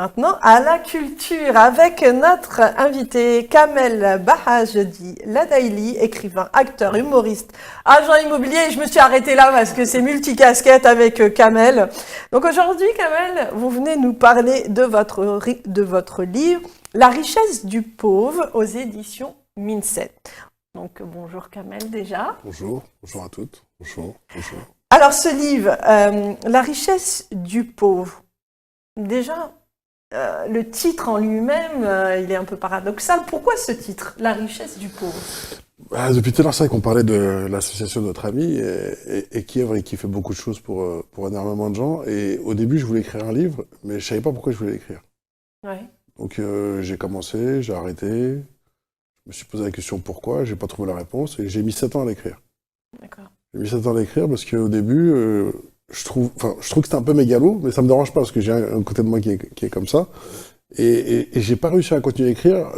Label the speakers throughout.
Speaker 1: Maintenant, à la culture, avec notre invité Kamel Bahajdi Ladaili, écrivain, acteur, humoriste, agent immobilier. Je me suis arrêtée là parce que c'est multicasquette avec Kamel. Donc aujourd'hui, Kamel, vous venez nous parler de votre livre « La richesse du pauvre » aux éditions Mincet. Donc bonjour Kamel déjà.
Speaker 2: Bonjour à toutes. Bonjour.
Speaker 1: Alors ce livre, « La richesse du pauvre », déjà... le titre en lui-même, il est un peu paradoxal. Pourquoi ce titre, La richesse du pauvre?
Speaker 2: Depuis tout à l'heure, c'est vrai qu'on parlait de l'association de notre ami et qui œuvre et qui fait beaucoup de choses pour énormément de gens. Et au début, je voulais écrire un livre, mais je savais pas pourquoi je voulais l'écrire.
Speaker 1: Ouais.
Speaker 2: Donc j'ai commencé, j'ai arrêté, je me suis posé la question pourquoi, j'ai pas trouvé la réponse et j'ai mis 7 ans à l'écrire. D'accord. J'ai mis 7 ans à l'écrire parce qu'au début... je trouve que c'était un peu mégalo, mais ça me dérange pas parce que j'ai un côté de moi qui est comme ça. Et j'ai pas réussi à continuer à écrire.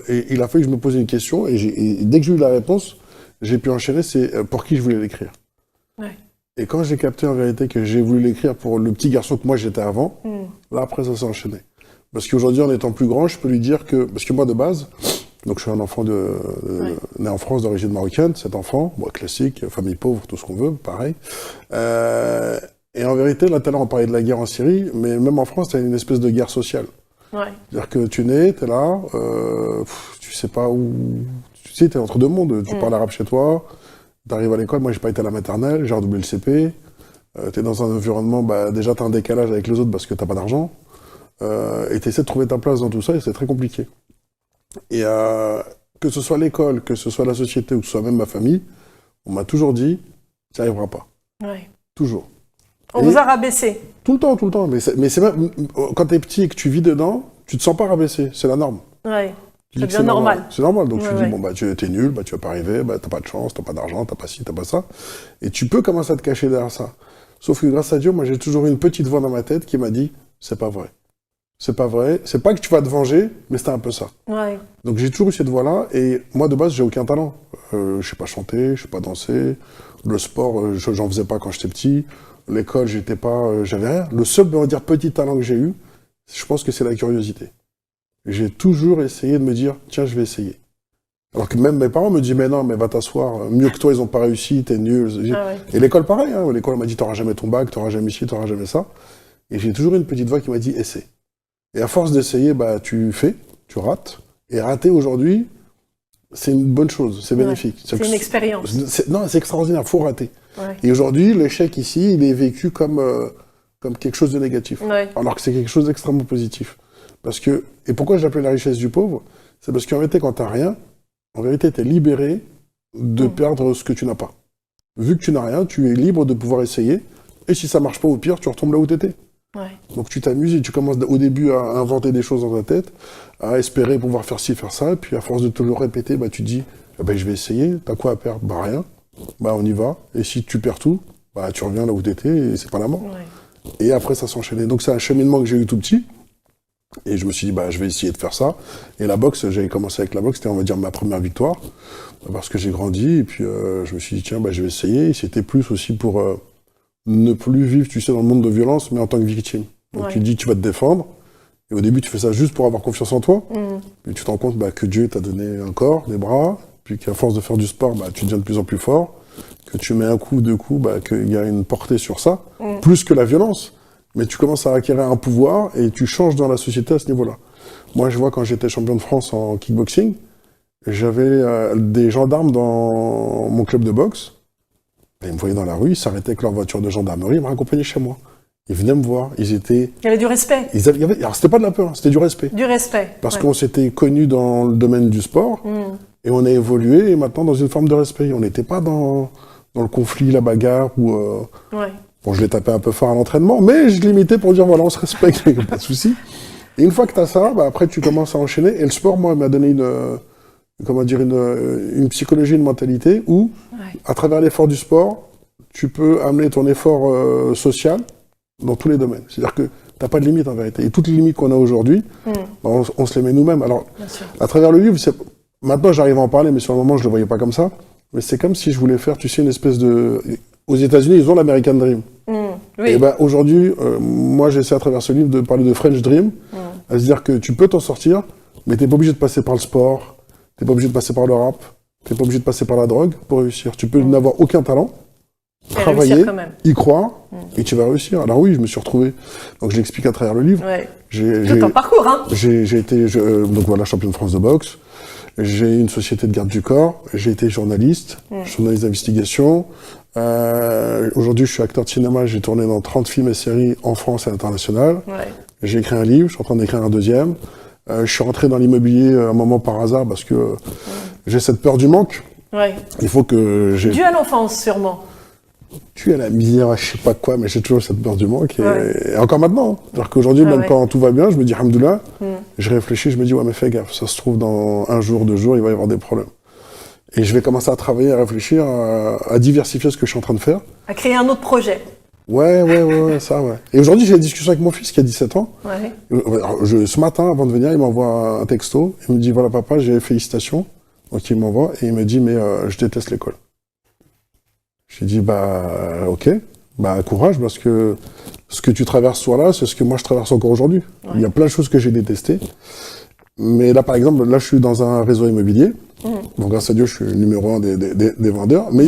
Speaker 2: Et il a fallu que je me pose une question. Et dès que j'ai eu la réponse, j'ai pu enchaîner. C'est pour qui je voulais l'écrire. Ouais. Et quand j'ai capté en vérité que j'ai voulu l'écrire pour le petit garçon que moi j'étais avant, là après ça s'est enchaîné. Parce qu'aujourd'hui, en étant plus grand, je peux lui dire que... Parce que moi, de base, donc je suis un enfant né en France d'origine marocaine, cet enfant, bon, classique, famille pauvre, tout ce qu'on veut, pareil. Et en vérité, là, tout à l'heure, on parlait de la guerre en Syrie, mais même en France, il y a une espèce de guerre sociale. Ouais. C'est-à-dire que tu nais, t'es là, tu sais pas où... Tu sais, t'es entre deux mondes, tu parles arabe chez toi, t'arrives à l'école, moi j'ai pas été à la maternelle, j'ai redoublé le CP, t'es dans un environnement, déjà t'as un décalage avec les autres parce que t'as pas d'argent, et t'essaies de trouver ta place dans tout ça, et c'est très compliqué. Et que ce soit l'école, que ce soit la société, ou que ce soit même ma famille, on m'a toujours dit, ça n'arrivera pas. Ouais. Toujours.
Speaker 1: On vous a rabaissé.
Speaker 2: Tout le temps. Mais c'est même, quand t'es petit et que tu vis dedans, tu te sens pas rabaissé, c'est la norme.
Speaker 1: Ouais. Ça devient normal.
Speaker 2: C'est normal, donc tu dis, bon, t'es nul, tu vas pas arriver, t'as pas de chance, t'as pas d'argent, t'as pas ci, t'as pas ça. Et tu peux commencer à te cacher derrière ça. Sauf que grâce à Dieu, moi j'ai toujours eu une petite voix dans ma tête qui m'a dit, c'est pas vrai. C'est pas vrai, c'est pas que tu vas te venger, mais c'était un peu ça. Ouais. Donc j'ai toujours eu cette voix-là, et moi de base j'ai aucun talent. Je sais pas chanter, je sais pas danser, le sport, j'en faisais pas quand j'étais petit, l'école j'avais rien. Le seul, on va dire, petit talent que j'ai eu, je pense que c'est la curiosité. J'ai toujours essayé de me dire, tiens, je vais essayer. Alors que même mes parents me disaient, mais non, mais va t'asseoir, mieux que toi ils ont pas réussi, t'es nul. Et l'école pareil, hein. L'école m'a dit, t'auras jamais ton bac, t'auras jamais ci, t'auras jamais ça. Et j'ai toujours eu une petite voix qui m'a dit, essaie. Et à force d'essayer, tu fais, tu rates. Et rater aujourd'hui, c'est une bonne chose, c'est bénéfique.
Speaker 1: C'est une expérience.
Speaker 2: Non, c'est extraordinaire, il faut rater. Ouais. Et aujourd'hui, l'échec ici, il est vécu comme quelque chose de négatif. Ouais. Alors que c'est quelque chose d'extrêmement positif. Et pourquoi je l'appelais la richesse du pauvre? C'est parce qu'en vérité, quand tu n'as rien, en vérité, tu es libéré de perdre ce que tu n'as pas. Vu que tu n'as rien, tu es libre de pouvoir essayer. Et si ça marche pas, au pire, tu retombes là où tu étais. Ouais. Donc tu t'amuses et tu commences au début à inventer des choses dans ta tête, à espérer pouvoir faire ci, faire ça, et puis à force de te le répéter, tu dis, je vais essayer, t'as quoi à perdre? Rien, on y va, et si tu perds tout, tu reviens là où t'étais, et c'est pas la mort. Ouais. Et après ça s'enchaînait. Donc c'est un cheminement que j'ai eu tout petit, et je me suis dit, je vais essayer de faire ça. Et la boxe, j'avais commencé avec la boxe, c'était on va dire ma première victoire, parce que j'ai grandi, et puis je me suis dit, tiens, je vais essayer, et c'était plus aussi pour... ne plus vivre, tu sais, dans le monde de violence, mais en tant que victime. Donc tu dis, tu vas te défendre, et au début, tu fais ça juste pour avoir confiance en toi, puis tu te rends compte que Dieu t'a donné un corps, des bras, puis qu'à force de faire du sport, tu deviens de plus en plus fort, que tu mets un coup, deux coups, qu'il y a une portée sur ça, plus que la violence, mais tu commences à acquérir un pouvoir, et tu changes dans la société à ce niveau-là. Moi, je vois, quand j'étais champion de France en kickboxing, j'avais des gendarmes dans mon club de boxe. Ils me voyaient dans la rue, ils s'arrêtaient avec leur voiture de gendarmerie, ils me raccompagnaient chez moi. Ils venaient me voir, Il y avait
Speaker 1: du respect.
Speaker 2: Alors c'était pas de la peur, c'était du respect.
Speaker 1: Du respect.
Speaker 2: Parce qu'on s'était connus dans le domaine du sport, et on a évolué, et maintenant dans une forme de respect. On n'était pas dans le conflit, la bagarre, ou... Bon, je les tapais un peu fort à l'entraînement, mais je limitais pour dire, voilà, on se respecte, il n'y a pas de souci. Et une fois que tu as ça, après tu commences à enchaîner, et le sport, moi, m'a donné une psychologie, une mentalité où, à travers l'effort du sport, tu peux amener ton effort social dans tous les domaines. C'est-à-dire que t'as pas de limite en vérité. Et toutes les limites qu'on a aujourd'hui, on se les met nous-mêmes. Alors, à travers le livre, maintenant j'arrive à en parler, mais sur le moment je le voyais pas comme ça. Mais c'est comme si je voulais faire, tu sais, une espèce de... Aux États-Unis, ils ont l'American Dream. Oui. Et aujourd'hui, moi j'essaie à travers ce livre de parler de French Dream, À se dire que tu peux t'en sortir, mais t'es pas obligé de passer par le sport, t'es pas obligé de passer par le rap, t'es pas obligé de passer par la drogue pour réussir. Tu peux n'avoir aucun talent, travailler, y croire, et tu vas réussir. Alors oui, je me suis retrouvé, donc je l'explique à travers le livre.
Speaker 1: Ouais. Tout un parcours, hein.
Speaker 2: J'ai été, donc voilà, champion de France de boxe. J'ai une société de garde du corps. J'ai été journaliste, journaliste d'investigation. Aujourd'hui, je suis acteur de cinéma. J'ai tourné dans 30 films et séries en France et à l'international. Ouais. J'ai écrit un livre. Je suis en train d'écrire un deuxième. Je suis rentré dans l'immobilier un moment par hasard parce que j'ai cette peur du manque. Ouais. Il faut que j'ai...
Speaker 1: Dû à l'enfance, sûrement.
Speaker 2: Tu à la misère, je sais pas quoi, mais j'ai toujours cette peur du manque. Et encore maintenant. C'est-à-dire qu'aujourd'hui, même quand tout va bien, je me dis, Alhamdoulilah, je réfléchis, je me dis, ouais, mais fais gaffe, ça se trouve, dans un jour, 2 jours, il va y avoir des problèmes. Et je vais commencer à travailler, à réfléchir, à diversifier ce que je suis en train de faire.
Speaker 1: À créer un autre projet.
Speaker 2: Ouais, ça, ouais. Et aujourd'hui, j'ai des discussions avec mon fils qui a 17 ans. Ouais. Alors, ce matin, avant de venir, il m'envoie un texto. Il me dit, voilà, papa, j'ai félicitations. Donc, il m'envoie et il me dit, mais je déteste l'école. J'ai dit, ok, courage, parce que ce que tu traverses toi là, c'est ce que moi je traverse encore aujourd'hui. Ouais. Il y a plein de choses que j'ai détestées. Mais là, par exemple, je suis dans un réseau immobilier. Donc, grâce à Dieu, je suis le numéro 1 des vendeurs. Mais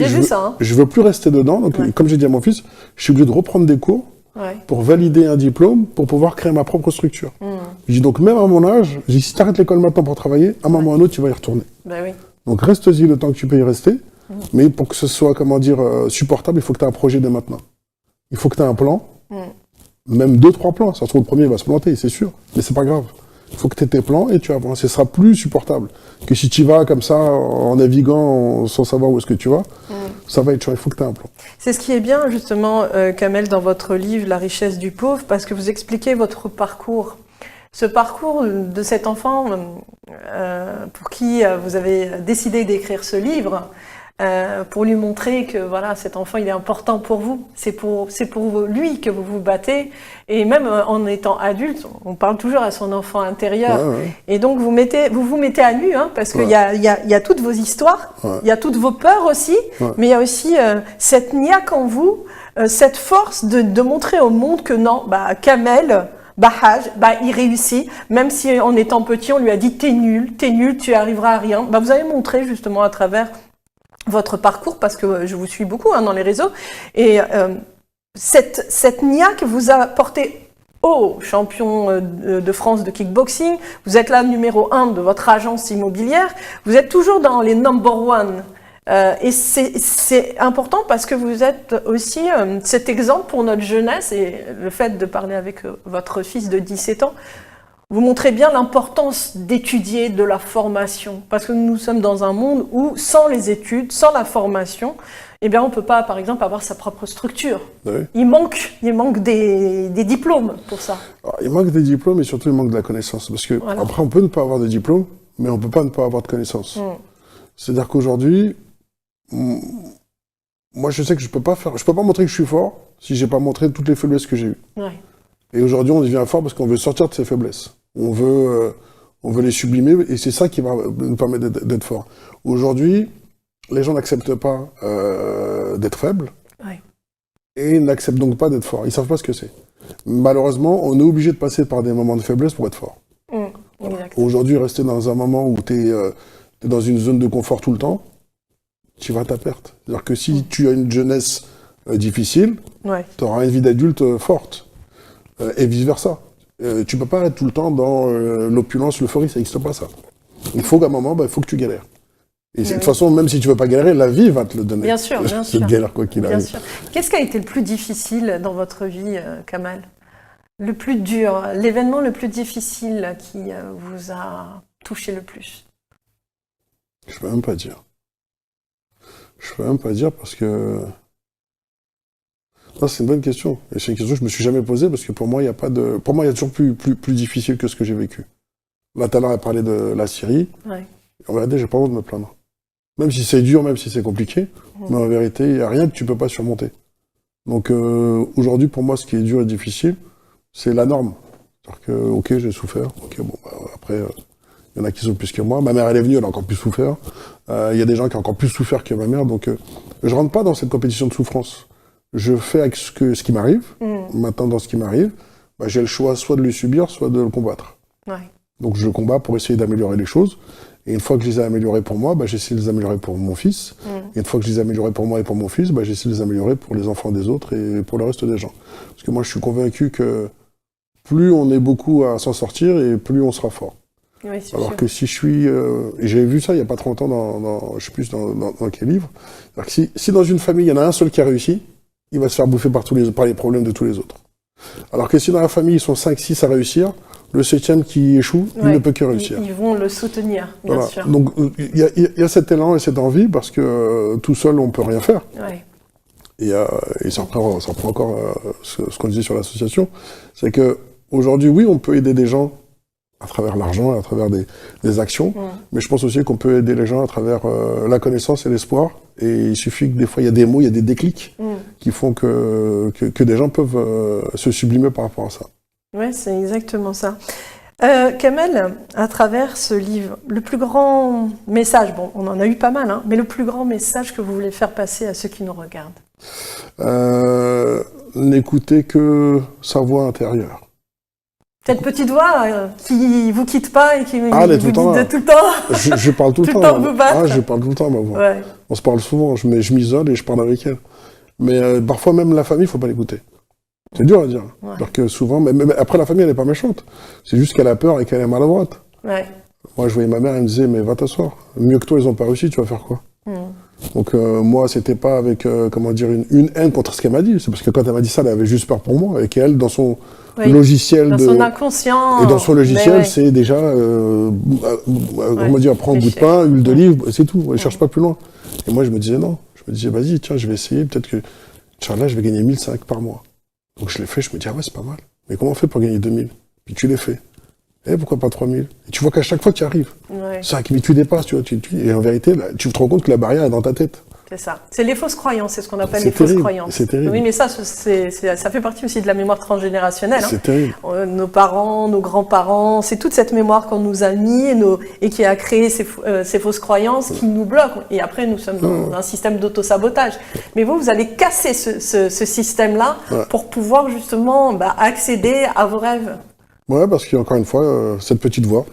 Speaker 2: je veux plus rester dedans. Donc, comme j'ai dit à mon fils, je suis obligé de reprendre des cours pour valider un diplôme, pour pouvoir créer ma propre structure. Je dis donc, même à mon âge, si tu arrêtes l'école maintenant pour travailler, à un moment ou à un autre, tu vas y retourner.
Speaker 1: Oui.
Speaker 2: Donc, reste-y le temps que tu peux y rester. Mais pour que ce soit, supportable, il faut que tu aies un projet dès maintenant. Il faut que tu aies un plan, même 2-3 plans. Ça se trouve, le premier va se planter, c'est sûr, mais c'est pas grave. Il faut que tu aies tes plans et tu avances. Ce sera plus supportable que si tu vas comme ça, en naviguant, sans savoir où est-ce que tu vas. Ça va être chaud, il faut que tu aies un plan.
Speaker 1: C'est ce qui est bien, justement, Kamel, dans votre livre « La richesse du pauvre », parce que vous expliquez votre parcours. Ce parcours de cet enfant pour qui vous avez décidé d'écrire ce livre, pour lui montrer que voilà, cet enfant il est important pour vous, c'est pour lui que vous vous battez, et même en étant adulte, on parle toujours à son enfant intérieur, et donc vous vous mettez à nu, hein, parce qu'il y a toutes vos histoires, il y a toutes vos peurs aussi, mais il y a aussi cette niaque en vous, cette force de montrer au monde que non, Kamel Bahaj, il réussit, même si en étant petit on lui a dit t'es nul, tu arriveras à rien. Vous avez montré justement à travers votre parcours, parce que je vous suis beaucoup dans les réseaux, et cette niaque vous a porté haut, champion de France de kickboxing, vous êtes là numéro 1 de votre agence immobilière, vous êtes toujours dans les number 1, et c'est important parce que vous êtes aussi cet exemple pour notre jeunesse, et le fait de parler avec votre fils de 17 ans, vous montrez bien l'importance d'étudier, de la formation, parce que nous sommes dans un monde où, sans les études, sans la formation, on ne peut pas, par exemple, avoir sa propre structure. Oui. Il manque des diplômes pour ça.
Speaker 2: Alors, il manque des diplômes et surtout il manque de la connaissance, parce que après on peut ne pas avoir de diplôme, mais on ne peut pas ne pas avoir de connaissances. C'est-à-dire qu'aujourd'hui, moi je sais que je peux pas montrer que je suis fort si j'ai pas montré toutes les faiblesses que j'ai eues. Et aujourd'hui, on devient fort parce qu'on veut sortir de ses faiblesses. On veut les sublimer, et c'est ça qui va nous permettre d'être fort. Aujourd'hui, les gens n'acceptent pas d'être faibles, et n'acceptent donc pas d'être forts. Ils savent pas ce que c'est. Malheureusement, on est obligé de passer par des moments de faiblesse pour être fort. Aujourd'hui, rester dans un moment où tu es dans une zone de confort tout le temps, tu vas à ta perte. C'est-à-dire que si tu as une jeunesse difficile, tu auras une vie d'adulte forte. Et vice-versa. Tu peux pas être tout le temps dans l'opulence, l'euphorie, ça n'existe pas ça. Il faut qu'à un moment, il faut que tu galères. Et de toute façon, même si tu veux pas galérer, la vie va te le donner.
Speaker 1: Bien sûr, bien sûr.
Speaker 2: Tu galères quoi qu'il arrive.
Speaker 1: Sûr. Qu'est-ce qui a été le plus difficile dans votre vie, Kamal? Le plus dur, l'événement le plus difficile qui vous a touché le plus?
Speaker 2: Je peux même pas dire. Je peux même pas dire parce que... Non, c'est une bonne question. Et c'est une question que je me suis jamais posée parce que pour moi, il y a pas de... Pour moi, il y a toujours plus difficile que ce que j'ai vécu. Là, tout à l'heure, elle parlait de la Syrie. Regardez, j'ai pas honte de me plaindre. Même si c'est dur, même si c'est compliqué, mais en vérité, il n'y a rien que tu peux pas surmonter. Donc, aujourd'hui, pour moi, ce qui est dur et difficile, c'est la norme. C'est-à-dire que, ok, j'ai souffert. Ok, bon, après, il y en a qui souffrent plus que moi. Ma mère, elle est venue, elle a encore plus souffert. Il y a des gens qui ont encore plus souffert que ma mère. Donc, je rentre pas dans cette compétition de souffrance. Je fais avec ce qui m'arrive. Maintenant, dans ce qui m'arrive, j'ai le choix soit de le subir, soit de le combattre.
Speaker 1: Ouais.
Speaker 2: Donc je combats pour essayer d'améliorer les choses. Et une fois que je les ai améliorées pour moi, j'essaie de les améliorer pour mon fils. Et une fois que je les ai améliorées pour moi et pour mon fils, j'essaie de les améliorer pour les enfants des autres et pour le reste des gens. Parce que moi, je suis convaincu que plus on est beaucoup à s'en sortir et plus on sera fort.
Speaker 1: Oui,
Speaker 2: alors
Speaker 1: sûr.
Speaker 2: que si je suis... et j'avais vu ça il n'y a pas trop longtemps je sais plus dans quel livre. Alors que si dans une famille, il y en a un seul qui a réussi, il va se faire bouffer par les problèmes de tous les autres. Alors que si dans la famille, ils sont 5, 6 à réussir, le 7e qui échoue, il ne peut que réussir.
Speaker 1: Ils vont le soutenir, bien sûr.
Speaker 2: Donc il y a cet élan et cette envie parce que tout seul, on ne peut rien faire.
Speaker 1: Ouais.
Speaker 2: Et ça reprend encore ce qu'on disait sur l'association. C'est qu'aujourd'hui, oui, on peut aider des gens à travers l'argent, à travers des actions, mais je pense aussi qu'on peut aider les gens à travers la connaissance et l'espoir. Et il suffit que des fois, il y a des mots, il y a des déclics qui font que des gens peuvent se sublimer par rapport à ça.
Speaker 1: Oui, c'est exactement ça. Kamel, à travers ce livre, le plus grand message, bon, on en a eu pas mal, hein, mais le plus grand message que vous voulez faire passer à ceux qui nous regardent?
Speaker 2: N'écoutez que sa voix intérieure.
Speaker 1: Cette petite voix qui vous quitte pas et qui vous
Speaker 2: dit
Speaker 1: tout le temps.
Speaker 2: Je parle tout le temps.
Speaker 1: Vous battre.
Speaker 2: Je parle tout le temps, ma voix.
Speaker 1: Ouais.
Speaker 2: On se parle souvent, je m'isole et je parle avec elle. Mais parfois même la famille, il faut pas l'écouter. C'est dur à dire. Ouais. Alors que souvent, mais après la famille, elle n'est pas méchante. C'est juste qu'elle a peur et qu'elle est maladroite.
Speaker 1: Ouais.
Speaker 2: Moi, je voyais ma mère, elle me disait, mais va t'asseoir. Mieux que toi, ils ont pas réussi, tu vas faire quoi? Donc moi, c'était pas avec, une haine contre ce qu'elle m'a dit. C'est parce que quand elle m'a dit ça, elle avait juste peur pour moi. Et qu'elle, dans son logiciel
Speaker 1: dans son inconscient.
Speaker 2: Et dans son logiciel, c'est déjà, prends un bout de pain, huile d'olive, c'est tout. Elle cherche pas plus loin. Et moi, je me disais non. Je me disais, vas-y, tiens, je vais essayer. Peut-être que, Inch'Allah, je vais gagner 1005 par mois. Donc je l'ai fait, je me dis, ah ouais, c'est pas mal. Mais comment on fait pour gagner 2000? Puis tu l'as fait. Et pourquoi pas 3000? Et tu vois qu'à chaque fois, tu y arrives. 5000, tu dépasses, tu vois. Et en vérité, là, tu te rends compte que la barrière est dans ta tête.
Speaker 1: C'est ça. C'est les fausses croyances, c'est ce qu'on appelle les fausses croyances.
Speaker 2: C'est terrible.
Speaker 1: Oui, mais ça fait partie aussi de la mémoire transgénérationnelle.
Speaker 2: C'est terrible.
Speaker 1: Nos parents, nos grands-parents, c'est toute cette mémoire qu'on nous a mis et qui a créé ces fausses croyances qui nous bloquent. Et après, nous sommes dans un système d'auto-sabotage. Mais vous allez casser ce système-là pour pouvoir justement accéder à vos rêves.
Speaker 2: Ouais, parce qu'il y a encore une fois cette petite voix.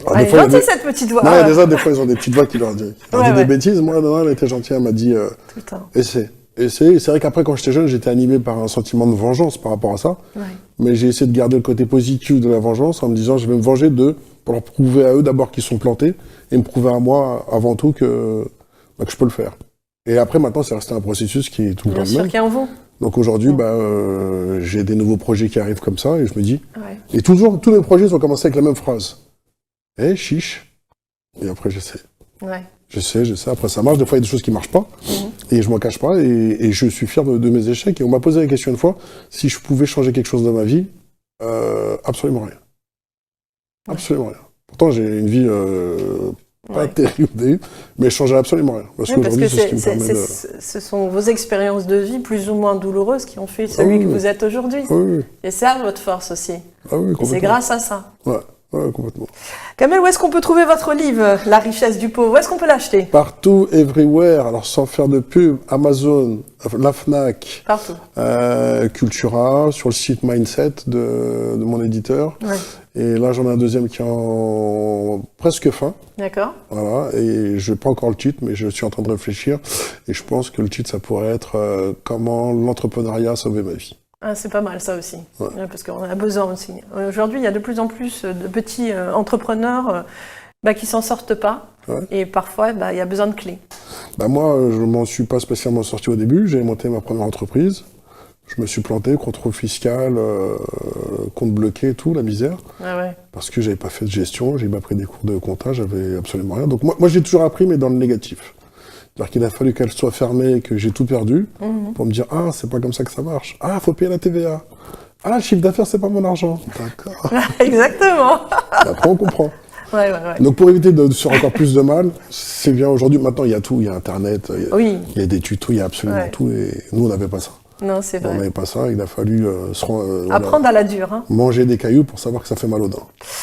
Speaker 1: Alors, elle est gentille, cette petite voix.
Speaker 2: Non, déjà, des fois, ils ont des petites voix qui leur disent des bêtises. Moi, non, elle était gentille, elle m'a dit essaie. Et c'est vrai qu'après, quand j'étais jeune, j'étais animé par un sentiment de vengeance par rapport à ça. Ouais. Mais j'ai essayé de garder le côté positif de la vengeance en me disant je vais me venger d'eux pour leur prouver à eux d'abord qu'ils sont plantés et me prouver à moi avant tout que je peux le faire. Et après, maintenant, c'est resté un processus qui est tout le temps le même.
Speaker 1: Bien sûr qu'il y a en vous.
Speaker 2: Donc aujourd'hui, j'ai des nouveaux projets qui arrivent comme ça et je me dis... Et toujours, tous mes projets ont commencé avec la même phrase. Chiche. Et après, j'essaie.
Speaker 1: Ouais.
Speaker 2: J'essaie. Après, ça marche. Des fois, il y a des choses qui marchent pas. Et je m'en cache pas. Et je suis fier de mes échecs. Et on m'a posé la question une fois, si je pouvais changer quelque chose dans ma vie, absolument rien. Absolument rien. Pourtant, j'ai une vie pas terrible, mais je changerais absolument rien. Parce qu'aujourd'hui, c'est ce qui me permet
Speaker 1: ce sont vos expériences de vie plus ou moins douloureuses qui ont fait celui que vous êtes aujourd'hui.
Speaker 2: Oui.
Speaker 1: Et c'est votre force aussi.
Speaker 2: Et
Speaker 1: c'est grâce à ça.
Speaker 2: Ouais, complètement.
Speaker 1: Kamel, où est-ce qu'on peut trouver votre livre, La richesse du pauvre? Où est-ce qu'on peut l'acheter?
Speaker 2: Partout, everywhere. Alors, sans faire de pub, Amazon, la Fnac,
Speaker 1: partout.
Speaker 2: Cultura, sur le site Mindset de mon éditeur. Ouais. Et là, j'en ai un deuxième qui est en presque fin.
Speaker 1: D'accord.
Speaker 2: Voilà. Et je n'ai pas encore le titre, mais je suis en train de réfléchir. Et je pense que le titre, ça pourrait être Comment l'entrepreneuriat a sauvé ma vie.
Speaker 1: Ah, c'est pas mal ça aussi, parce qu'on a besoin aussi. Aujourd'hui, il y a de plus en plus de petits entrepreneurs qui s'en sortent pas, et parfois, il y a besoin de clés. Moi, je m'en suis pas spécialement sorti au début. J'ai monté ma première entreprise. Je me suis planté, contrôle fiscal, compte bloqué, tout, la misère. Parce que j'avais pas fait de gestion, j'ai pas pris des cours de compta, j'avais absolument rien. Donc moi j'ai toujours appris, mais dans le négatif. Alors qu'il a fallu qu'elle soit fermée et que j'ai tout perdu pour me dire « Ah, c'est pas comme ça que ça marche. Ah, faut payer la TVA. Ah, le chiffre d'affaires, c'est pas mon argent. » D'accord. Exactement. Et après, on comprend. Donc, pour éviter de se faire encore plus de mal, c'est bien aujourd'hui. Maintenant, il y a tout. Il y a Internet, il y a des tutos, il y a absolument tout. Et nous, on n'avait pas ça. Non, c'est vrai. On n'avait pas ça. Il a fallu apprendre à la dure. Manger des cailloux pour savoir que ça fait mal aux dents.